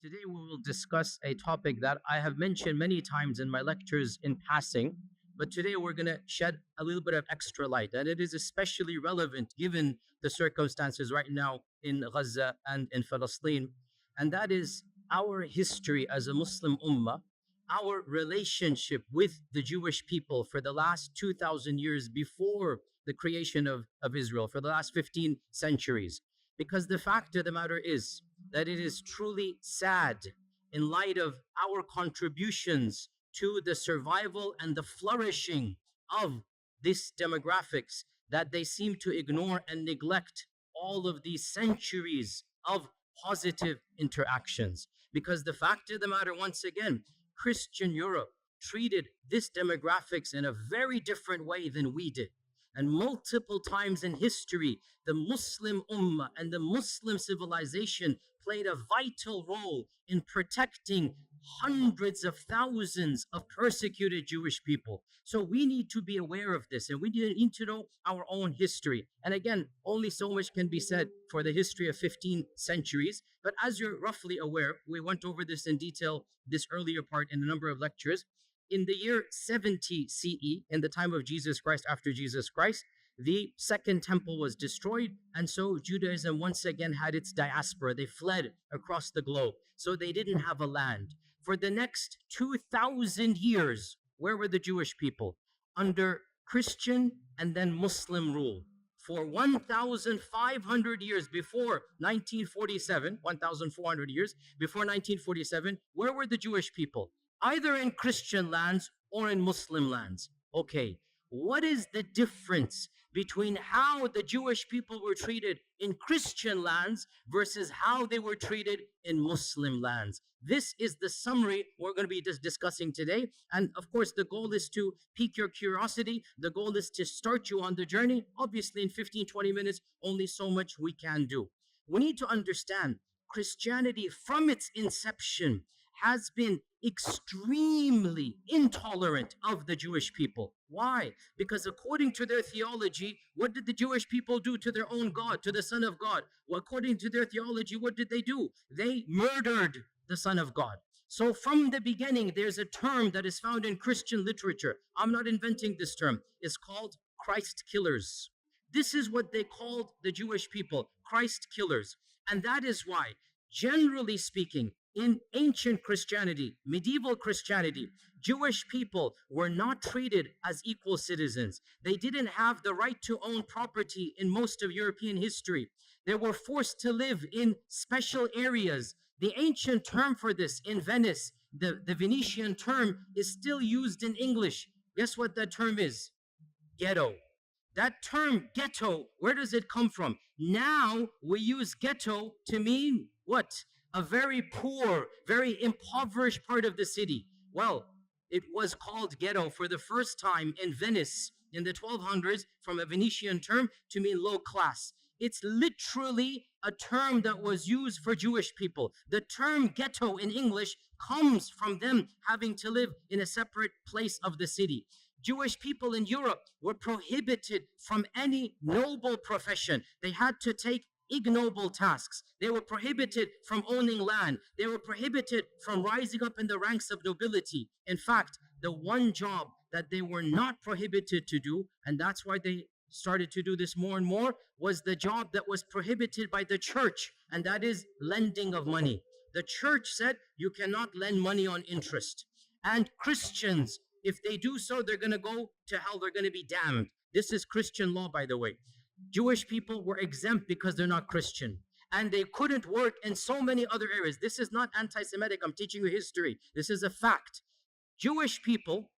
Today we will discuss a topic that I have mentioned many times in my lectures in passing, but today we're going to shed a little bit of extra light, and it is especially relevant given the circumstances right now in Gaza and in Palestine, and that is our history as a Muslim ummah, our relationship with the Jewish people for the last 2,000 years before the creation of Israel, for the last 15 centuries. Because the fact of the matter is that it is truly sad in light of our contributions to the survival and the flourishing of these demographics that they seem to ignore and neglect all of these centuries of positive interactions. Because the fact of the matter, once again, Christian Europe treated this demographics in a very different way than we did. And multiple times in history, the Muslim Ummah and the Muslim civilization played a vital role in protecting hundreds of thousands of persecuted Jewish people. So we need to be aware of this, and we need to know our own history. And again, only so much can be said for the history of 15 centuries. But as you're roughly aware, we went over this in detail this earlier part in a number of lectures. In the year 70 CE, in the time of Jesus Christ, after Jesus Christ, the second temple was destroyed, and so Judaism once again had its diaspora. They fled across the globe, so they didn't have a land. For the next 2,000 years, where were the Jewish people? Under Christian and then Muslim rule. For 1,500 years before 1947, 1,400 years before 1947, where were the Jewish people? Either in Christian lands or in Muslim lands. Okay, what is the difference between how the Jewish people were treated in Christian lands versus how they were treated in Muslim lands? This is the summary we're going to be discussing today. And of course, the goal is to pique your curiosity. The goal is to start you on the journey. Obviously, in 15, 20 minutes, only so much we can do. We need to understand Christianity from its inception has been extremely intolerant of the Jewish people. Why? Because according to their theology, what did the Jewish people do to their own God, to the Son of God? Well, according to their theology, what did they do? They murdered the Son of God. So from the beginning, there's a term that is found in Christian literature. I'm not inventing this term. It's called Christ killers. This is what they called the Jewish people, Christ killers. And that is why, generally speaking, in ancient Christianity, medieval Christianity, Jewish people were not treated as equal citizens. They didn't have the right to own property in most of European history. They were forced to live in special areas. The ancient term for this in Venice, the Venetian term, is still used in English. Guess what that term is? Ghetto. That term, ghetto, where does it come from? Now we use ghetto to mean what? A very poor, very impoverished part of the city. Well, it was called ghetto for the first time in Venice in the 1200s from a Venetian term to mean low class. It's literally a term that was used for Jewish people. The term ghetto in English comes from them having to live in a separate place of the city. Jewish people in Europe were prohibited from any noble profession. They had to take ignoble tasks. They were prohibited from owning land. They were prohibited from rising up in the ranks of nobility. In fact, the one job that they were not prohibited to do, and that's why they started to do this more and more, was the job that was prohibited by the church, and that is lending of money. The church said you cannot lend money on interest. And Christians, if they do so, they're going to go to hell. They're going to be damned. This is Christian law, by the way. Jewish people were exempt because they're not Christian. And they couldn't work in so many other areas. This is not anti-Semitic. I'm teaching you history. This is a fact. Jewish people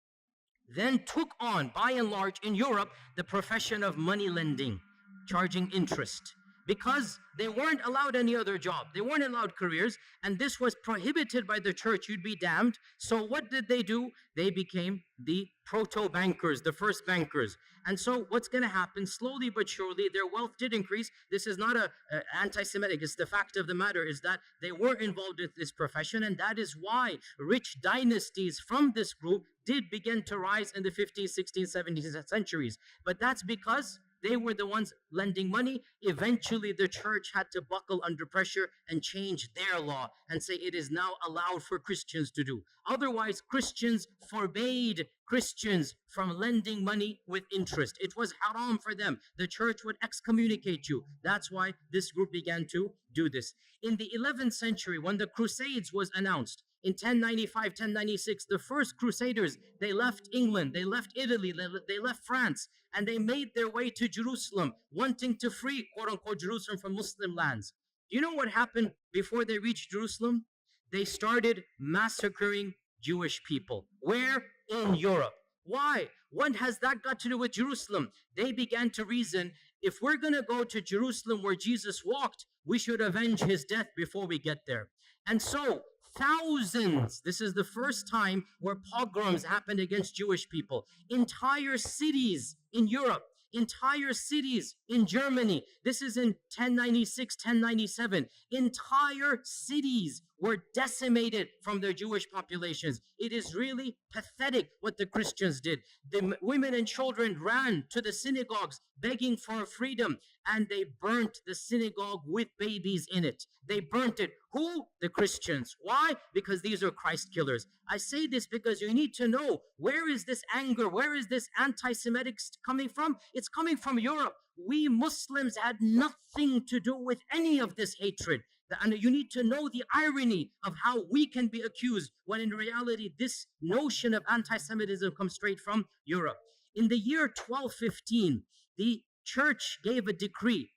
then took on, by and large, in Europe, the profession of money lending, charging interest, because they weren't allowed any other job. They weren't allowed careers, and this was prohibited by the church. You'd be damned. So what did they do? They became the proto-bankers, the first bankers. And so what's going to happen, slowly but surely, their wealth did increase. This is not a anti-Semitic. It's the fact of the matter is that they were involved in this profession, and that is why rich dynasties from this group did begin to rise in the 15th, 16th, 17th centuries. But that's because They were the ones lending money. Eventually, the church had to buckle under pressure and change their law and say it is now allowed for Christians to do. Otherwise, Christians forbade Christians from lending money with interest. It was haram for them. The church would excommunicate you. That's why this group began to do this. In the 11th century, when the Crusades was announced, in 1095, 1096, the first Crusaders, they left England, they left Italy, they left France, and they made their way to Jerusalem, wanting to free, quote unquote, Jerusalem from Muslim lands. Do you know what happened before they reached Jerusalem? They started massacring Jewish people. Where? In Europe. Why? What has that got to do with Jerusalem? They began to reason, if we're going to go to Jerusalem where Jesus walked, we should avenge his death before we get there. And so, thousands, this is the first time where pogroms happened against Jewish people. Entire cities in Europe, entire cities in Germany, this is in 1096, 1097, entire cities were decimated from their Jewish populations. It is really pathetic what the Christians did. The women and children ran to the synagogues begging for freedom, and they burnt the synagogue with babies in it. They burnt it. Who? The Christians. Why? Because these are Christ killers. I say this because you need to know, where is this anger? Where is this anti-Semitic coming from? It's coming from Europe. We Muslims had nothing to do with any of this hatred. And you need to know the irony of how we can be accused when in reality this notion of anti-Semitism comes straight from Europe. In the year 1215, the church gave a decree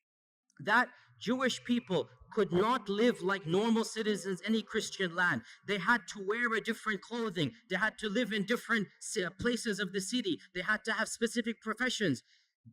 that Jewish people could not live like normal citizens in any Christian land. They had to wear a different clothing. They had to live in different places of the city. They had to have specific professions.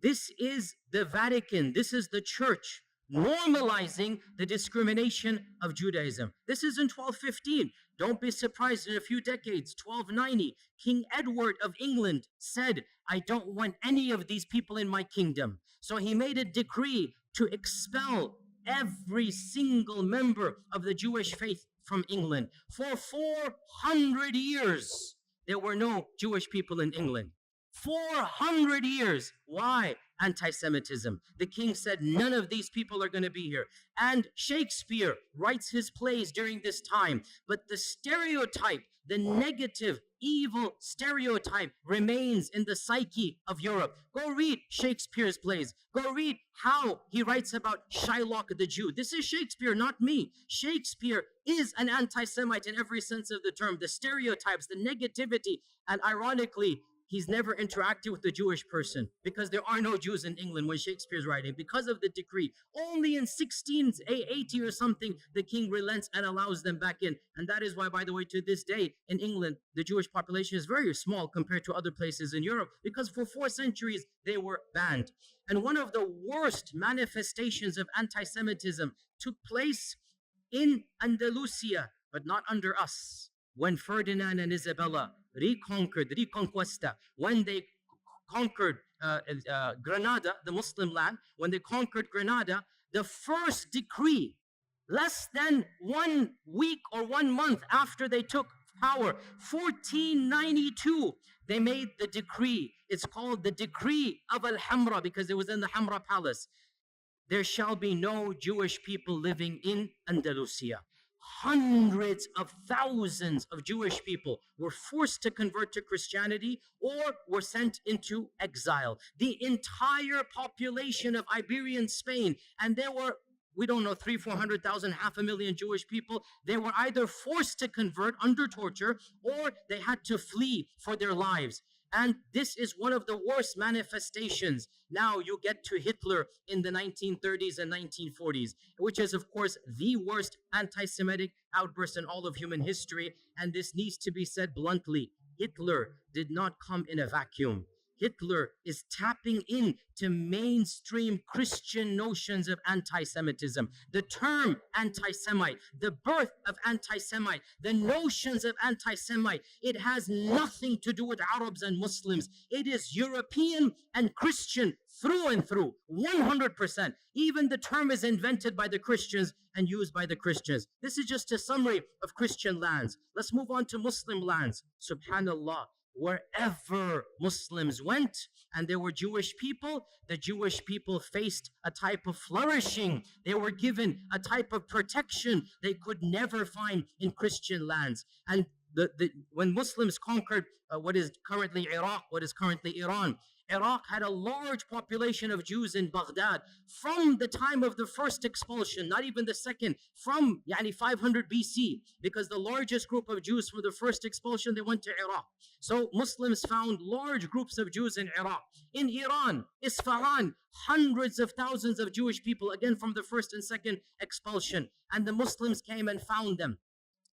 This is the Vatican. This is the church normalizing the discrimination of Judaism. This is in 1215. Don't be surprised in a few decades, 1290, King Edward of England said, I don't want any of these people in my kingdom. So he made a decree to expel every single member of the Jewish faith from England. For 400 years, there were no Jewish people in England. 400 years. Why? Anti-Semitism. The king said, none of these people are going to be here. And Shakespeare writes his plays during this time. But the stereotype, the negative, evil stereotype remains in the psyche of Europe. Go read Shakespeare's plays. Go read how he writes about Shylock the Jew. This is Shakespeare, not me. Shakespeare is an anti-Semite in every sense of the term. The stereotypes, the negativity, and ironically, he's never interacted with the Jewish person because there are no Jews in England when Shakespeare's writing because of the decree. Only in 1680 or something, the king relents and allows them back in. And that is why, by the way, to this day in England, the Jewish population is very small compared to other places in Europe because for 4 centuries, they were banned. And one of the worst manifestations of anti-Semitism took place in Andalusia, but not under us. When Ferdinand and Isabella Reconquista, when they conquered Granada, the Muslim land, when they conquered Granada, the first decree, less than 1 week or 1 month after they took power, 1492, they made the decree. It's called the Decree of Al-Hamra because it was in the Hamra Palace. There shall be no Jewish people living in Andalusia. Hundreds of thousands of Jewish people were forced to convert to Christianity or were sent into exile. The entire population of Iberian Spain, and there were, we don't know, 300,000, 400,000, 500,000 Jewish people, they were either forced to convert under torture or they had to flee for their lives. And this is one of the worst manifestations. Now you get to Hitler in the 1930s and 1940s, which is, of course, the worst anti-Semitic outburst in all of human history. And this needs to be said bluntly. Hitler did not come in a vacuum. Hitler is tapping into mainstream Christian notions of anti-Semitism. The term anti-Semite, the birth of anti-Semite, the notions of anti-Semite, it has nothing to do with Arabs and Muslims. It is European and Christian through and through, 100%. Even the term is invented by the Christians and used by the Christians. This is just a summary of Christian lands. Let's move on to Muslim lands. Subhanallah. wherever Muslims went and there were Jewish people, the Jewish people faced a type of flourishing. They were given a type of protection they could never find in Christian lands. And when Muslims conquered what is currently Iraq, what is currently Iran, Iraq had a large population of Jews in Baghdad from the time of the first expulsion, not even the second, from 500 BC, because the largest group of Jews from the first expulsion, they went to Iraq. So Muslims found large groups of Jews in Iraq. In Iran, Isfahan, hundreds of thousands of Jewish people, again from the first and second expulsion. And the Muslims came and found them,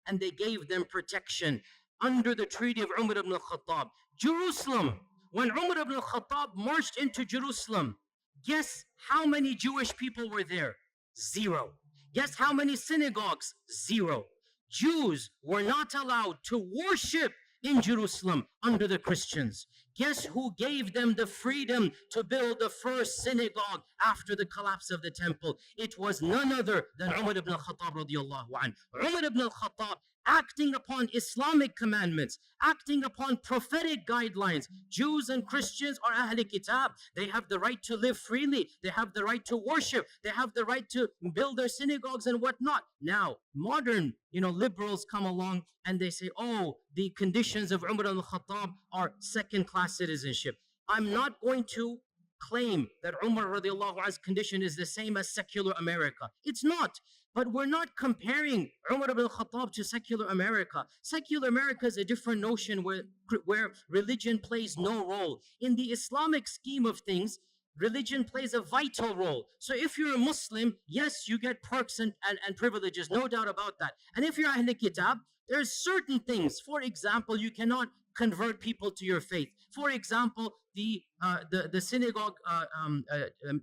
and they gave them protection under the Treaty of Umar ibn al-Khattab. Jerusalem, when Umar ibn al-Khattab marched into Jerusalem, guess how many Jewish people were there? Zero. Guess how many synagogues? Zero. Jews were not allowed to worship in Jerusalem under the Christians. Guess who gave them the freedom to build the first synagogue after the collapse of the temple? It was none other than Umar ibn al-Khattab radiallahu anhu. Umar ibn al-Khattab, acting upon Islamic commandments, acting upon prophetic guidelines. Jews and Christians are Ahl Kitab. They have the right to live freely. They have the right to worship. They have the right to build their synagogues and whatnot. Now, modern, liberals come along and they say, oh, the conditions of Umar al-Khattab are second-class citizenship. I'm not going to claim that Umar radiallahu anhu's condition is the same as secular America. It's not. But we're not comparing Umar ibn al-Khattab to secular America. Secular America is a different notion where religion plays no role. In the Islamic scheme of things, religion plays a vital role. So if you're a Muslim, yes, you get perks and privileges, no doubt about that. And if you're Ahl Kitab, there's certain things. For example, you cannot convert people to your faith. For example, the synagogue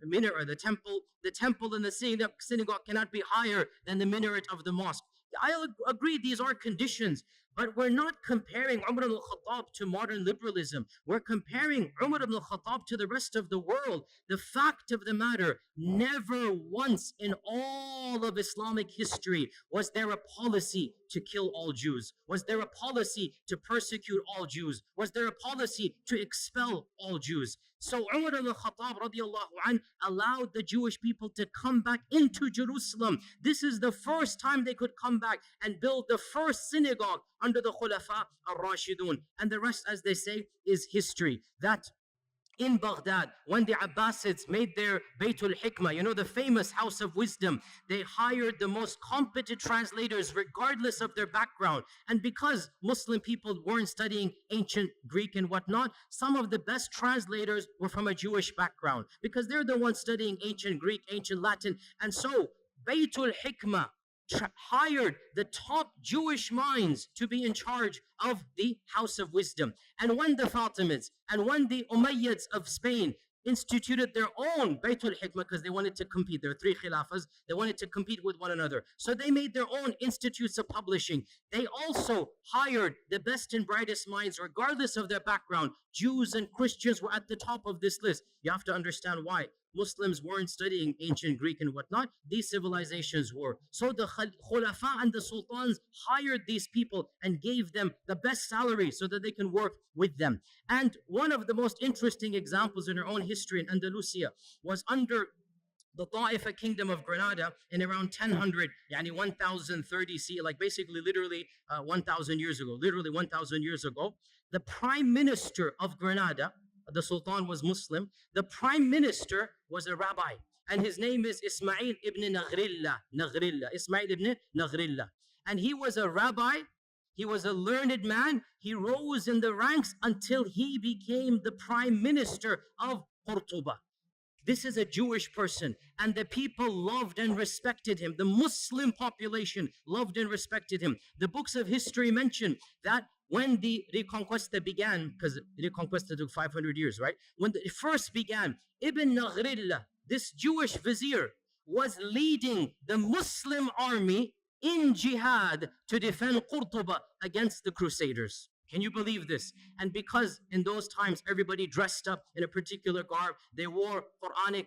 minaret, or the temple in the synagogue cannot be higher than the minaret of the mosque. I agree, these are conditions, but we're not comparing Umar ibn al-Khattab to modern liberalism. We're comparing Umar ibn al-Khattab to the rest of the world. The fact of the matter, never once in all of Islamic history was there a policy to kill all Jews. Was there a policy to persecute all Jews? Was there a policy to expel all Jews? So Umar al-Khattab radiallahu anh allowed the Jewish people to come back into Jerusalem. This is the first time they could come back and build the first synagogue under the Khulafa al-Rashidun. And the rest, as they say, is history. That in Baghdad, when the Abbasids made their Baytul Hikmah, the famous house of wisdom, they hired the most competent translators regardless of their background. And because Muslim people weren't studying ancient Greek and whatnot, some of the best translators were from a Jewish background because they're the ones studying ancient Greek, ancient Latin. And so Baytul Hikmah hired the top Jewish minds to be in charge of the House of Wisdom. And when the Fatimids and when the Umayyads of Spain instituted their own Baytul Hikmah, because they wanted to compete, there are three khilafas, they wanted to compete with one another. So they made their own institutes of publishing. They also hired the best and brightest minds, regardless of their background. Jews and Christians were at the top of this list. You have to understand why. Muslims weren't studying ancient Greek and whatnot. These civilizations were. So the Khulafa and the Sultans hired these people and gave them the best salary so that they can work with them. And one of the most interesting examples in our own history in Andalusia was under the Ta'ifa kingdom of Granada in around 1000, 1030 CE, like basically literally 1000 years ago, the prime minister of Granada, the Sultan was Muslim, the prime minister was a rabbi, and his name is Ismail ibn Naghrilla, Ismail ibn Naghrilla. And he was a rabbi, he was a learned man, he rose in the ranks until he became the prime minister of Cordoba. This is a Jewish person, and the people loved and respected him. The Muslim population loved and respected him. The books of history mention that when the Reconquista began, because Reconquista took 500 years, right? When it first began, Ibn Naghrilla, this Jewish vizier, was leading the Muslim army in jihad to defend Cordoba against the Crusaders. Can you believe this? And because in those times everybody dressed up in a particular garb, they wore Qur'anic,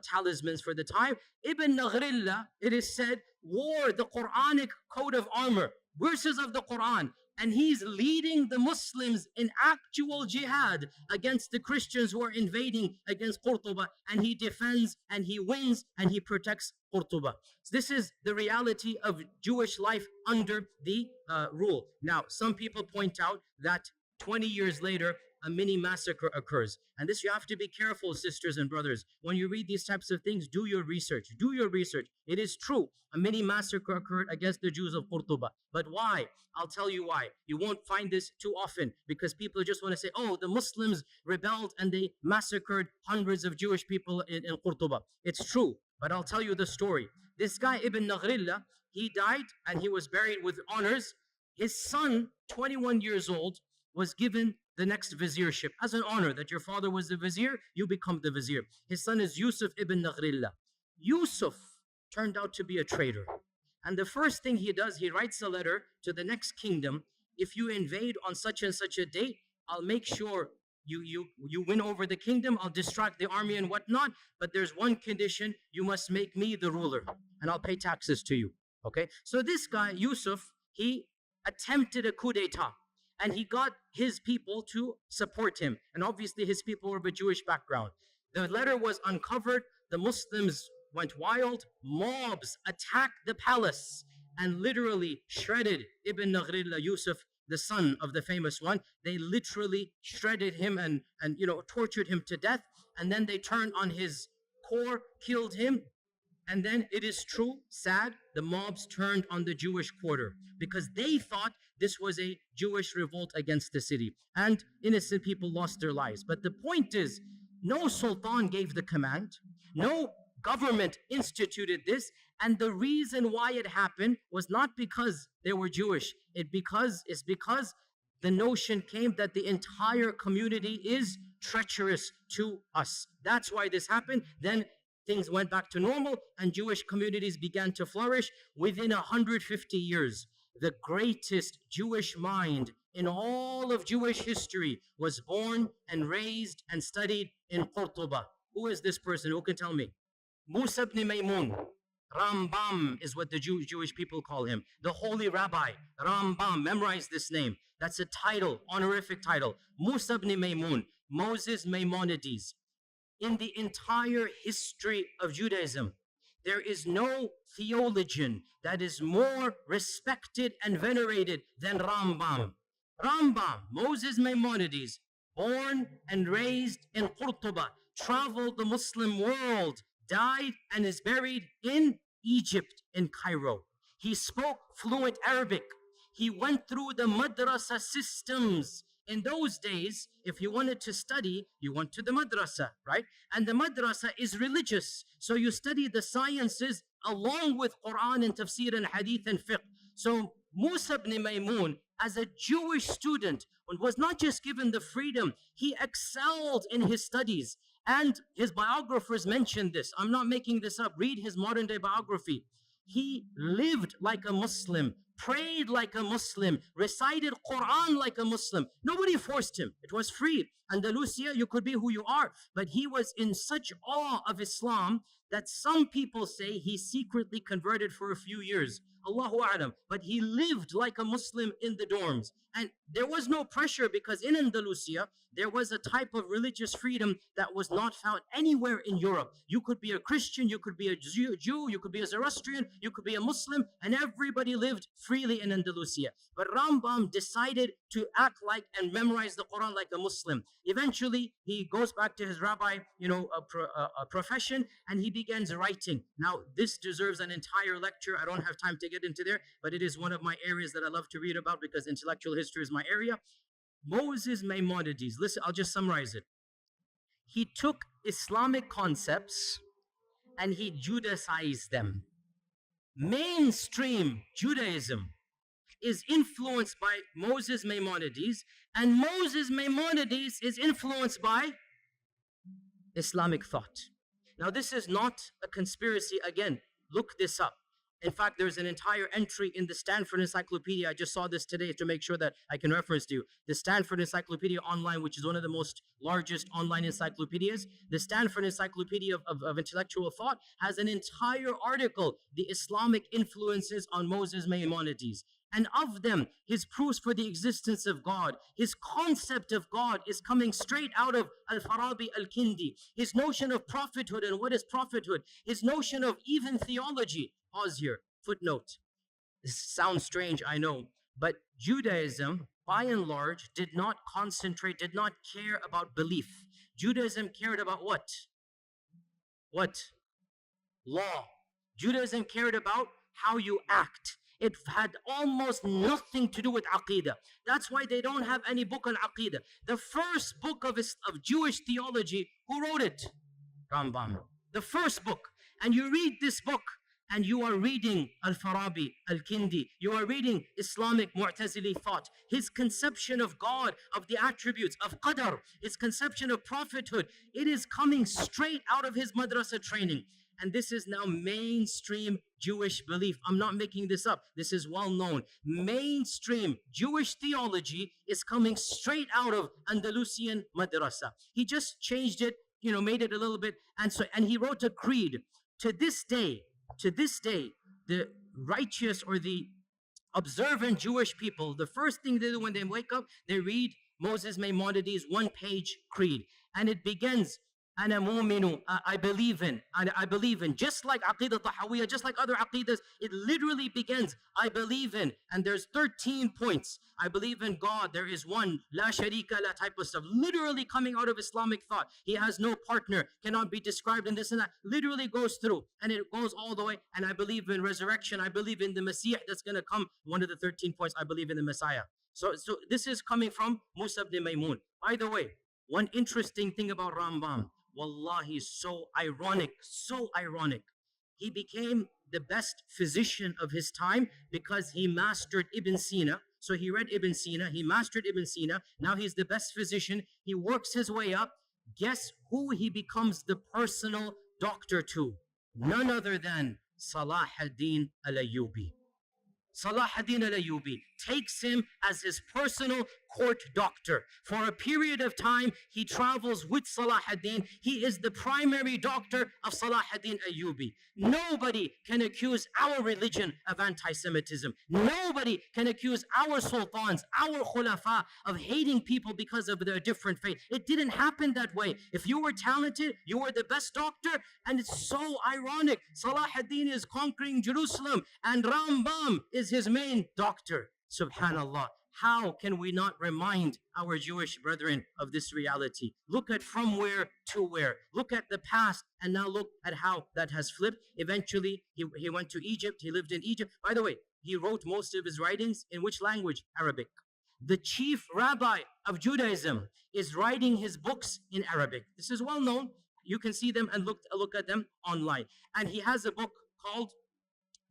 talismans for the time. Ibn Naghrilla, it is said, wore the Qur'anic coat of armor, verses of the Quran, And he's leading the Muslims in actual jihad against the Christians who are invading against Qurtuba. And he defends and he wins and he protects Qurtuba. So this is the reality of Jewish life under the rule. Now, some people point out that 20 years later, a mini massacre occurs. And this, you have to be careful, sisters and brothers. When you read these types of things, do your research. Do your research. It is true. A mini massacre occurred against the Jews of Qurtuba. But why? I'll tell you why. You won't find this too often because people just want to say, oh, the Muslims rebelled and they massacred hundreds of Jewish people in Qurtuba. It's true. But I'll tell you the story. This guy, Ibn Naghrillah, he died and he was buried with honors. His son, 21 years old, was given the next viziership as an honor that your father was the vizier, you become the vizier. His son is Yusuf ibn Naghrillah. Yusuf turned out to be a traitor. And the first thing he does, he writes a letter to the next kingdom. If you invade on such and such a date, I'll make sure you win over the kingdom. I'll distract the army and whatnot. But there's one condition, you must make me the ruler and I'll pay taxes to you. Okay? So this guy, Yusuf, he attempted a coup d'etat. And he got his people to support him. And obviously his people were of a Jewish background. The letter was uncovered. The Muslims went wild. Mobs attacked the palace and literally shredded Ibn Naghrillah, Yusuf, the son of the famous one. They literally shredded him and tortured him to death. And then they turned on his core, killed him. And then it is true, sad, the mobs turned on the Jewish quarter because they thought this was a Jewish revolt against the city. And innocent people lost their lives. But the point is, no sultan gave the command. No government instituted this. And the reason why it happened was not because they were Jewish. It's because the notion came that the entire community is treacherous to us. That's why this happened. Then things went back to normal and Jewish communities began to flourish. Within 150 years, the greatest Jewish mind in all of Jewish history was born and raised and studied in Qurtuba. Who is this person? Who can tell me? Musa ibn Maymun. Rambam is what the Jewish people call him. The holy rabbi, Rambam. Memorize this name. That's a title, honorific title. Musa ibn Maymun, Moses Maimonides. In the entire history of Judaism, there is no theologian that is more respected and venerated than Rambam. Rambam, Moses Maimonides, born and raised in Qurtuba, traveled the Muslim world, died and is buried in Egypt, in Cairo. He spoke fluent Arabic. He went through the madrasa systems. In those days, if you wanted to study, you went to the madrasa, right? And the madrasa is religious. So you study the sciences along with Qur'an and tafsir and hadith and fiqh. So Musa ibn Maymun, as a Jewish student, was not just given the freedom, he excelled in his studies. And his biographers mentioned this. I'm not making this up. Read his modern day biography. He lived like a Muslim, prayed like a Muslim, recited Qur'an like a Muslim. Nobody forced him. It was free. Andalusia, you could be who you are. But he was in such awe of Islam that some people say he secretly converted for a few years. Allahu A'lam. But he lived like a Muslim in the dorms. And there was no pressure because in Andalusia, there was a type of religious freedom that was not found anywhere in Europe. You could be a Christian, you could be a Jew, you could be a Zoroastrian, you could be a Muslim, and everybody lived freely in Andalusia. But Rambam decided to act like and memorize the Quran like a Muslim. Eventually, he goes back to his rabbi, a profession, and he begins writing. Now, this deserves an entire lecture. I don't have time to get into there, but it is one of my areas that I love to read about because intellectual history is my area. Moses Maimonides, listen, I'll just summarize it. He took Islamic concepts and he Judaized them. Mainstream Judaism is influenced by Moses Maimonides, and Moses Maimonides is influenced by Islamic thought. Now, this is not a conspiracy. Again, look this up. In fact, there's an entire entry in the Stanford Encyclopedia. I just saw this today to make sure that I can reference to you. The Stanford Encyclopedia Online, which is one of the most largest online encyclopedias, the Stanford Encyclopedia of Intellectual Thought has an entire article, The Islamic Influences on Moses Maimonides. And of them, his proofs for the existence of God, his concept of God is coming straight out of Al-Farabi al-Kindi. His notion of prophethood and what is prophethood, his notion of even theology. Pause here, footnote. This sounds strange, I know, but Judaism, by and large, did not concentrate, did not care about belief. Judaism cared about what? What? Law. Judaism cared about how you act. It had almost nothing to do with Aqidah. That's why they don't have any book on Aqidah. The first book of Jewish theology, who wrote it? Rambam. The first book. And you read this book, and you are reading Al-Farabi, Al-Kindi. You are reading Islamic Mu'tazili thought. His conception of God, of the attributes, of Qadar, his conception of prophethood, it is coming straight out of his madrasa training. And this is now mainstream Jewish belief. I'm not making this up. This is well known. Mainstream Jewish theology is coming straight out of Andalusian madrasa. He just changed it, made it a little bit. And he wrote a creed. To this day, the righteous or the observant Jewish people, the first thing they do when they wake up, they read Moses Maimonides' one-page creed. And it begins, Ana mu'minu, I believe in, just like Aqidah Tahawiyah, just like other Aqidas, it literally begins, I believe in, and there's 13 points. I believe in God, there is one, la sharika la type of stuff, literally coming out of Islamic thought. He has no partner, cannot be described in this and that, literally goes through, and it goes all the way, and I believe in resurrection, I believe in the Messiah that's going to come, one of the 13 points, I believe in the Messiah. So this is coming from Musa ibn Maymun. By the way, one interesting thing about Rambam, wallahi, so ironic. He became the best physician of his time because he mastered Ibn Sina. So he read Ibn Sina, he mastered Ibn Sina, now he's the best physician. He works his way up. Guess who he becomes the personal doctor to? None other than Salah ad-Din al-Ayyubi. Salah ad-Din al-Ayyubi takes him as his personal court doctor. For a period of time, he travels with Salah ad-Din. He is the primary doctor of Salah ad-Din Ayyubi. Nobody can accuse our religion of anti-Semitism. Nobody can accuse our sultans, our khulafa of hating people because of their different faith. It didn't happen that way. If you were talented, you were the best doctor, and it's so ironic. Salah ad-Din is conquering Jerusalem, and Rambam is his main doctor. Subhanallah. How can we not remind our Jewish brethren of this reality? Look at from where to where. Look at the past and now look at how that has flipped. Eventually, he went to Egypt. He lived in Egypt. By the way, he wrote most of his writings in which language? Arabic. The chief rabbi of Judaism is writing his books in Arabic. This is well known. You can see them and look at them online. And he has a book called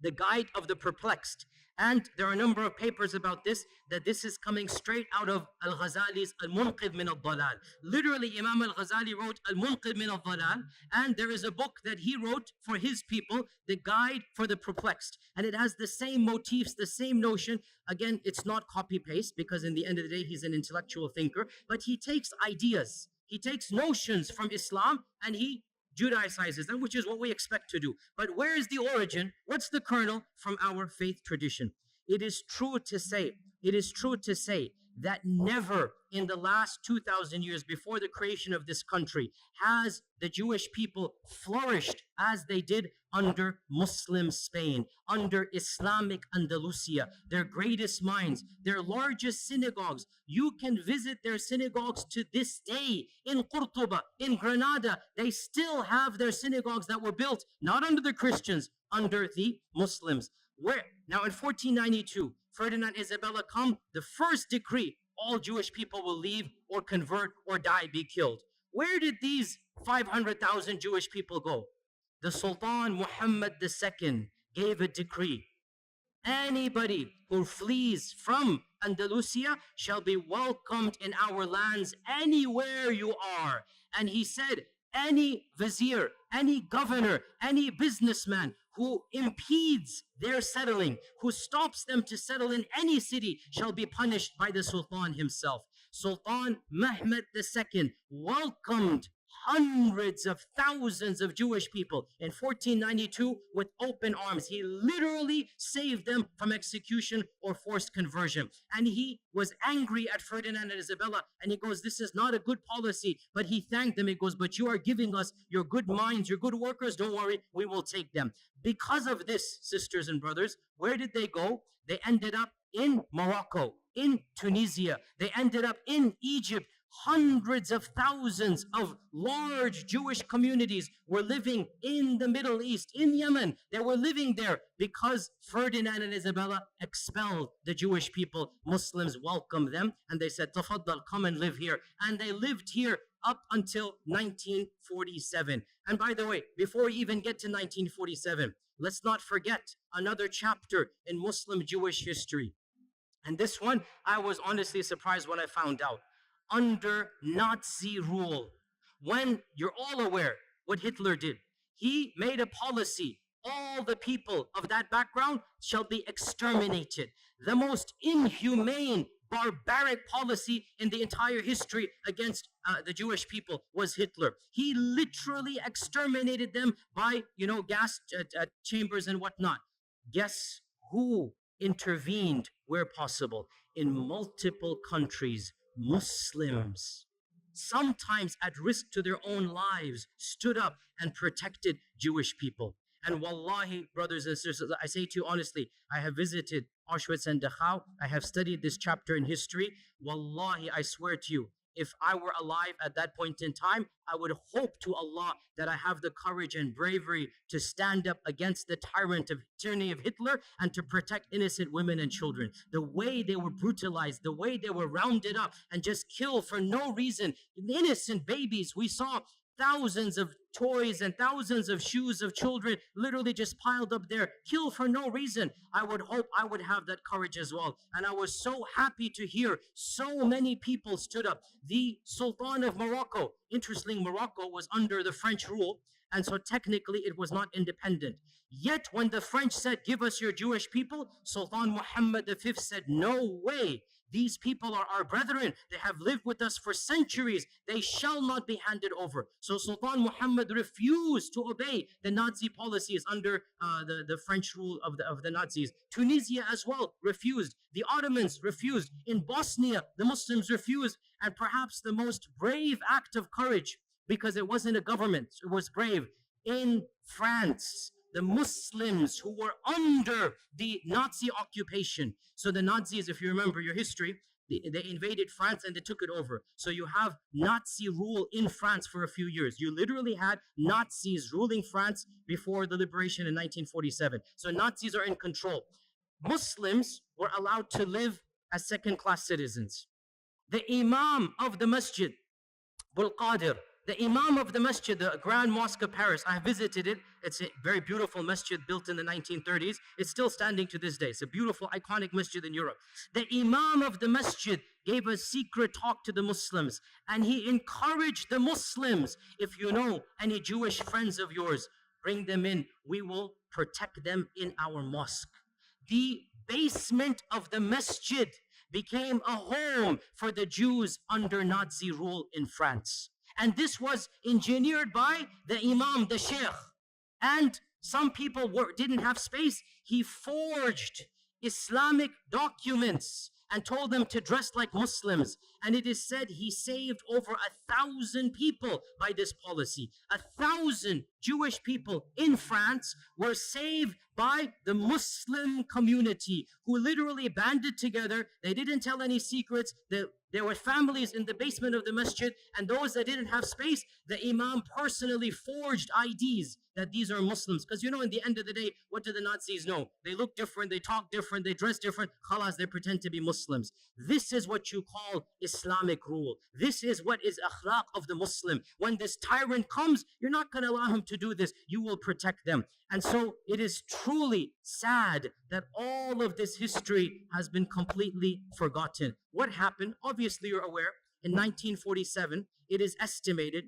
The Guide of the Perplexed. And there are a number of papers about this, that this is coming straight out of Al-Ghazali's Al-Munqidh min al-Dalal. Literally, Imam Al-Ghazali wrote Al-Munqidh min al-Dalal, and there is a book that he wrote for his people, The Guide for the Perplexed. And it has the same motifs, the same notion. Again, it's not copy-paste, because in the end of the day, he's an intellectual thinker, but he takes ideas, he takes notions from Islam, and he Judaizes them, which is what we expect to do. But where is the origin? What's the kernel? From our faith tradition. It is true to say that never in the last 2,000 years before the creation of this country has the Jewish people flourished as they did under Muslim Spain, under Islamic Andalusia, their greatest minds, their largest synagogues. You can visit their synagogues to this day in Qurtuba, in Granada. They still have their synagogues that were built not under the Christians, under the Muslims. Where now in 1492, Ferdinand Isabella come, the first decree, all Jewish people will leave or convert or die, be killed. Where did these 500,000 Jewish people go? The Sultan Muhammad II gave a decree. Anybody who flees from Andalusia shall be welcomed in our lands anywhere you are. And he said, any vizier, any governor, any businessman who impedes their settling, who stops them to settle in any city, shall be punished by the Sultan himself. Sultan Mehmed II welcomed hundreds of thousands of Jewish people in 1492 with open arms. He literally saved them from execution or forced conversion. And he was angry at Ferdinand and Isabella, and he goes, this is not a good policy. But he thanked them. He goes, but you are giving us your good minds, your good workers. Don't worry, we will take them. Because of this, sisters and brothers, where did they go? They ended up in Morocco, in Tunisia. They ended up in Egypt. Hundreds of thousands of large Jewish communities were living in the Middle East, in Yemen. They were living there because Ferdinand and Isabella expelled the Jewish people. Muslims welcomed them and they said, Tafaddal, come and live here. And they lived here up until 1947. And by the way, before we even get to 1947, let's not forget another chapter in Muslim Jewish history. And this one, I was honestly surprised when I found out. Under Nazi rule, when you're all aware what Hitler did, he made a policy. All the people of that background shall be exterminated. The most inhumane, barbaric policy in the entire history against the Jewish people was Hitler. He literally exterminated them by, gas chambers and whatnot. Guess who intervened where possible? In multiple countries, Muslims, sometimes at risk to their own lives, stood up and protected Jewish people. And wallahi, brothers and sisters, I say to you honestly, I have visited Auschwitz and Dachau. I have studied this chapter in history. Wallahi, I swear to you, if I were alive at that point in time, I would hope to Allah that I have the courage and bravery to stand up against the tyranny of Hitler and to protect innocent women and children. The way they were brutalized, the way they were rounded up and just killed for no reason. Innocent babies, we saw thousands of toys and thousands of shoes of children literally just piled up there, killed for no reason. I would hope I would have that courage as well. And I was so happy to hear so many people stood up. The Sultan of Morocco, interestingly, Morocco was under the French rule, and so technically it was not independent. Yet when the French said, give us your Jewish people, Sultan Muhammad V said, no way. These people are our brethren. They have lived with us for centuries. They shall not be handed over. So Sultan Muhammad refused to obey the Nazi policies under the French rule of the Nazis. Tunisia as well refused. The Ottomans refused. In Bosnia, the Muslims refused. And perhaps the most brave act of courage, because it wasn't a government, it was brave. In France, the Muslims who were under the Nazi occupation. So the Nazis, if you remember your history, they invaded France and they took it over. So you have Nazi rule in France for a few years. You literally had Nazis ruling France before the liberation in 1947. So Nazis are in control. Muslims were allowed to live as second-class citizens. The Imam of the Masjid, Abul Qadir, the Imam of the Masjid, the Grand Mosque of Paris, I visited it. It's a very beautiful masjid built in the 1930s. It's still standing to this day. It's a beautiful, iconic masjid in Europe. The Imam of the Masjid gave a secret talk to the Muslims, and he encouraged the Muslims, if you know any Jewish friends of yours, bring them in. We will protect them in our mosque. The basement of the masjid became a home for the Jews under Nazi rule in France. And this was engineered by the Imam, the Sheikh. And some people didn't have space. He forged Islamic documents and told them to dress like Muslims. And it is said he saved over 1,000 people by this policy. 1,000 Jewish people in France were saved by the Muslim community who literally banded together. They didn't tell any secrets. There were families in the basement of the masjid, and those that didn't have space, the Imam personally forged IDs that these are Muslims. Because in the end of the day, what do the Nazis know? They look different, they talk different, they dress different. Khalas, they pretend to be Muslims. This is what you call Islamic rule. This is what is akhlaq of the Muslim. When this tyrant comes, you're not going to allow him to do this. You will protect them. And so it is truly sad that all of this history has been completely forgotten. What happened? Obviously, you're aware, in 1947, it is estimated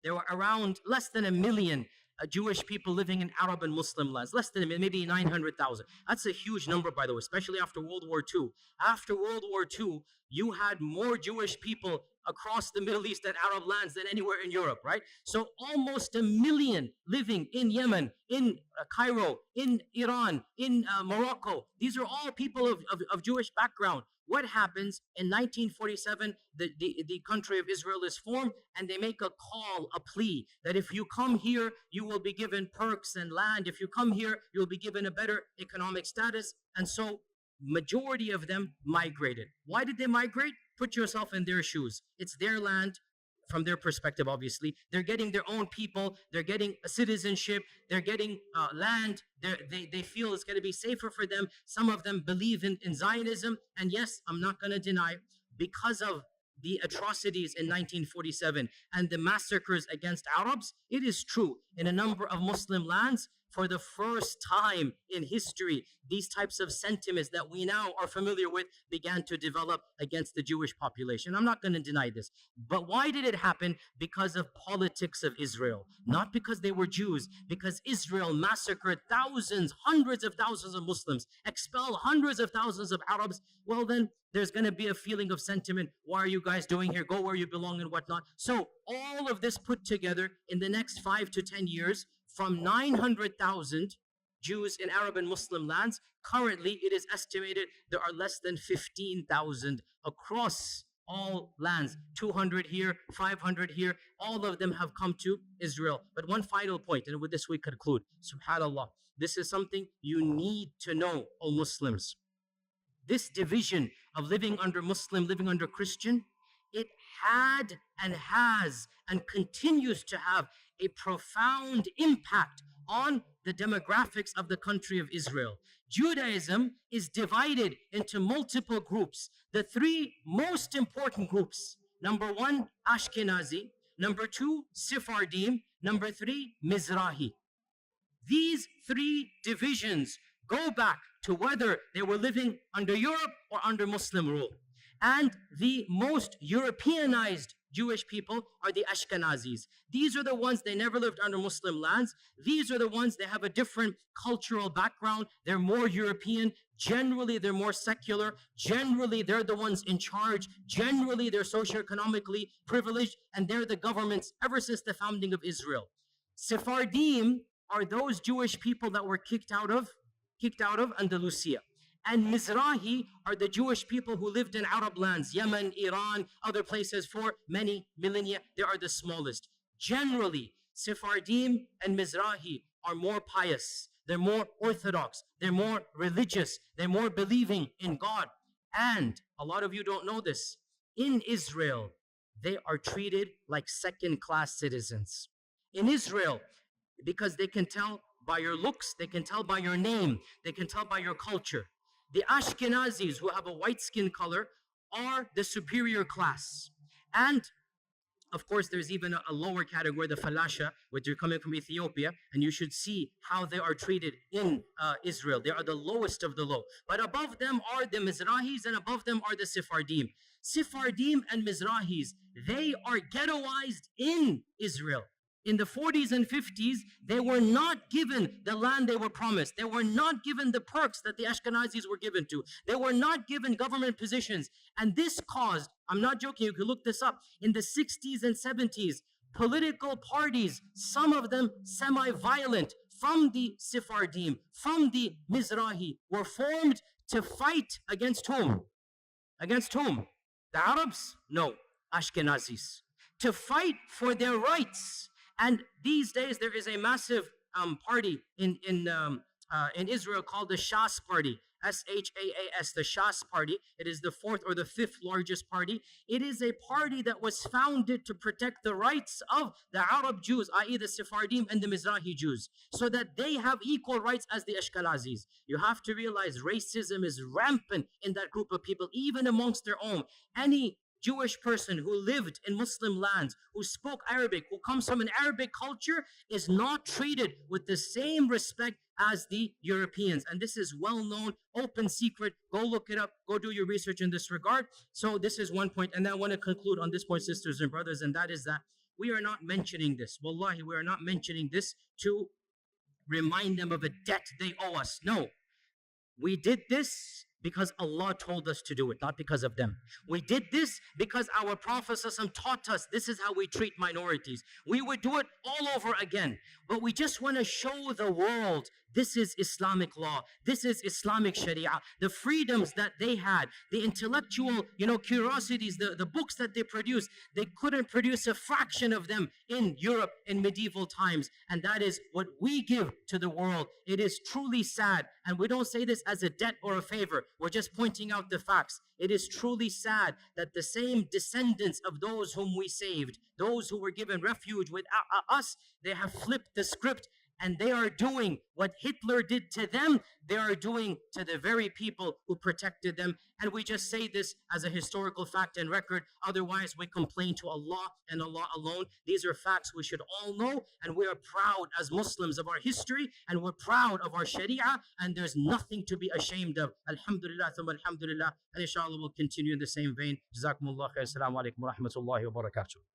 there were around less than 1 million Jewish people living in Arab and Muslim lands, less than maybe 900,000. That's a huge number, by the way, especially after World War II. After World War II, you had more Jewish people across the Middle East and Arab lands than anywhere in Europe, right? So almost a million living in Yemen, in Cairo, in Iran, in Morocco. These are all people of Jewish background. What happens in 1947? The country of Israel is formed, and they make a call, a plea, that if you come here, you will be given perks and land. If you come here, you'll be given a better economic status. And so majority of them migrated. Why did they migrate? Put yourself in their shoes. It's their land. From their perspective, obviously, they're getting their own people, they're getting a citizenship, they're getting land, they feel it's going to be safer for them. Some of them believe in Zionism, and yes, I'm not going to deny, because of the atrocities in 1947 and the massacres against Arabs, it is true, in a number of Muslim lands, for the first time in history, these types of sentiments that we now are familiar with began to develop against the Jewish population. I'm not going to deny this. But why did it happen? Because of politics of Israel. Not because they were Jews, because Israel massacred thousands, hundreds of thousands of Muslims, expelled hundreds of thousands of Arabs. Well, then there's going to be a feeling of sentiment. Why are you guys doing here? Go where you belong and whatnot. So all of this put together in the next 5 to 10 years, from 900,000 Jews in Arab and Muslim lands, currently it is estimated there are less than 15,000 across all lands. 200 here, 500 here, all of them have come to Israel. But one final point, and with this we conclude. SubhanAllah, this is something you need to know, O Muslims. This division of living under Muslim, living under Christian, it had and has and continues to have a profound impact on the demographics of the country of Israel. Judaism is divided into multiple groups. The three most important groups: number one, Ashkenazi; number two, Sephardim; number three, Mizrahi. These three divisions go back to whether they were living under Europe or under Muslim rule. And the most Europeanized Jewish people are the Ashkenazis. These are the ones, they never lived under Muslim lands. These are the ones, they have a different cultural background. They're more European. Generally, they're more secular. Generally, they're the ones in charge. Generally, they're socioeconomically privileged, and they're the governments ever since the founding of Israel. Sephardim are those Jewish people that were kicked out of Andalusia. And Mizrahi are the Jewish people who lived in Arab lands, Yemen, Iran, other places for many millennia. They are the smallest. Generally, Sephardim and Mizrahi are more pious. They're more orthodox. They're more religious. They're more believing in God. And a lot of you don't know this. In Israel, they are treated like second-class citizens. In Israel, because they can tell by your looks, they can tell by your name, they can tell by your culture. The Ashkenazis, who have a white skin color, are the superior class. And of course, there's even a lower category, the Falasha, which are coming from Ethiopia, and you should see how they are treated in Israel. They are the lowest of the low. But above them are the Mizrahis, and above them are the Sephardim. Sephardim and Mizrahis, they are ghettoized in Israel. In the 40s and 50s, they were not given the land they were promised. They were not given the perks that the Ashkenazis were given to. They were not given government positions. And this caused, I'm not joking, you can look this up, in the 60s and 70s, political parties, some of them semi-violent, from the Sephardim, from the Mizrahi, were formed to fight against whom? Against whom? The Arabs? No, Ashkenazis. To fight for their rights. And these days, there is a massive party in Israel called the Shas Party, S-H-A-A-S, the Shas Party. It is the fourth or the fifth largest party. It is a party that was founded to protect the rights of the Arab Jews, i.e. the Sephardim and the Mizrahi Jews, so that they have equal rights as the Ashkenazis. You have to realize racism is rampant in that group of people, even amongst their own. Any Jewish person who lived in Muslim lands, who spoke Arabic, who comes from an Arabic culture, is not treated with the same respect as the Europeans. And this is well known, open secret. Go look it up. Go do your research in this regard. So this is one point. And I want to conclude on this point, sisters and brothers, and that is that we are not mentioning this. Wallahi, we are not mentioning this to remind them of a debt they owe us. No, we did this because Allah told us to do it, not because of them. We did this because our Prophet ﷺ taught us this is how we treat minorities. We would do it all over again, but we just want to show the world this is Islamic law. This is Islamic Sharia. The freedoms that they had, the intellectual, curiosities, the books that they produced, they couldn't produce a fraction of them in Europe in medieval times. And that is what we give to the world. It is truly sad. And we don't say this as a debt or a favor. We're just pointing out the facts. It is truly sad that the same descendants of those whom we saved, those who were given refuge with us, they have flipped the script. And they are doing what Hitler did to them, they are doing to the very people who protected them. And we just say this as a historical fact and record. Otherwise, we complain to Allah and Allah alone. These are facts we should all know. And we are proud as Muslims of our history. And we're proud of our Sharia. And there's nothing to be ashamed of. Alhamdulillah, thumma alhamdulillah. And inshallah, we'll continue in the same vein. Jazakumullah khair. Assalamu alaikum wa rahmatullahi wa barakatuh.